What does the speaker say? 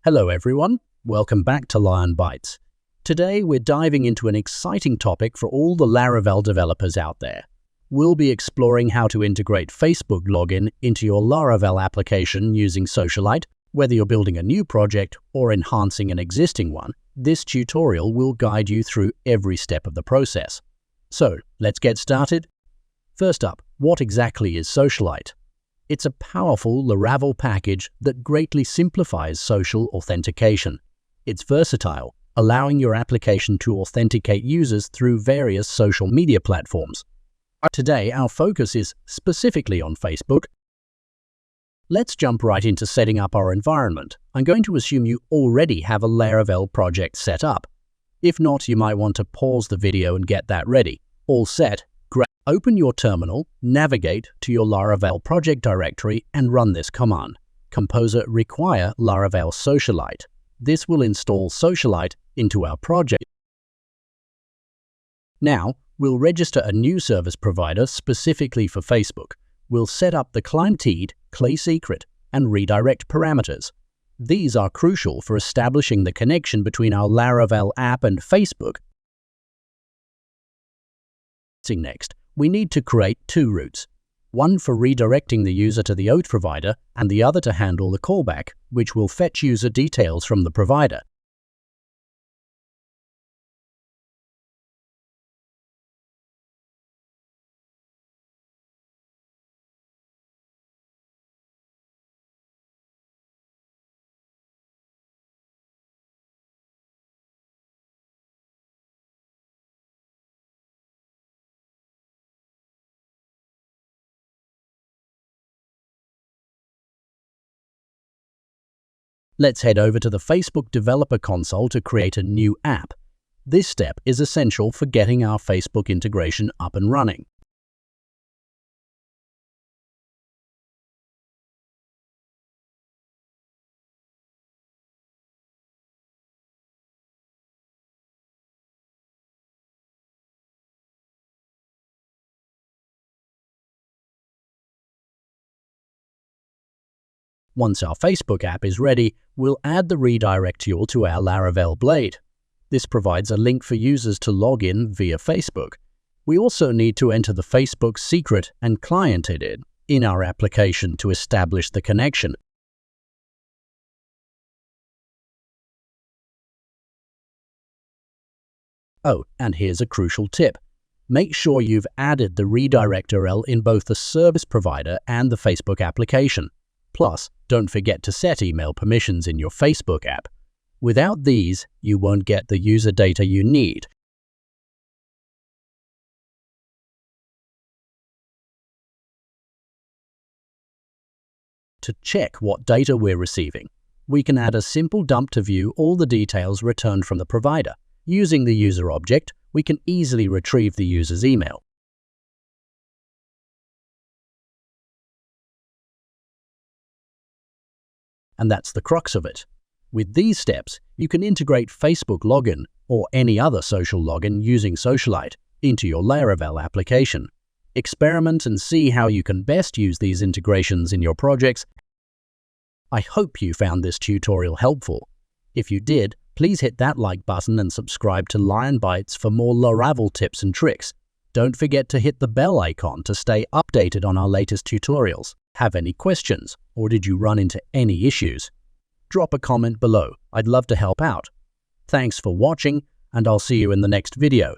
Hello everyone, welcome back to Bytes. Today we're diving into an exciting topic for all the Laravel developers out there. We'll be exploring how to integrate Facebook login into your Laravel application using Socialite. Whether you're building a new project or enhancing an existing one, this tutorial will guide you through every step of the process. So, let's get started. First up, what exactly is Socialite? It's a powerful Laravel package that greatly simplifies social authentication. It's versatile, allowing your application to authenticate users through various social media platforms. Today, our focus is specifically on Facebook. Let's jump right into setting up our environment. I'm going to assume you already have a Laravel project set up. If not, you might want to pause the video and get that ready. All set. Open your terminal, navigate to your Laravel project directory and run this command. Composer require Laravel Socialite. This will install Socialite into our project. Now, we'll register a new service provider specifically for Facebook. We'll set up the client ID, clay secret, and redirect parameters. These are crucial for establishing the connection between our Laravel app and Facebook. Next, we need to create two routes, one for redirecting the user to the OAuth provider and the other to handle the callback, which will fetch user details from the provider. Let's head over to the Facebook Developer Console to create a new app. This step is essential for getting our Facebook integration up and running. Once our Facebook app is ready, we'll add the redirect tool to our Laravel blade. This provides a link for users to log in via Facebook. We also need to enter the Facebook secret and client ID in our application to establish the connection. Oh, and here's a crucial tip. Make sure you've added the redirect URL in both the service provider and the Facebook application. Plus, don't forget to set email permissions in your Facebook app. Without these, you won't get the user data you need. To check what data we're receiving, we can add a simple dump to view all the details returned from the provider. Using the user object, we can easily retrieve the user's email. And that's the crux of it. With these steps, you can integrate Facebook login or any other social login using Socialite into your Laravel application. Experiment and see how you can best use these integrations in your projects. I hope you found this tutorial helpful. If you did, please hit that like button and subscribe to Bytes for more Laravel tips and tricks. Don't forget to hit the bell icon to stay updated on our latest tutorials. Have any questions, or did you run into any issues? Drop a comment below. I'd love to help out. Thanks for watching, and I'll see you in the next video.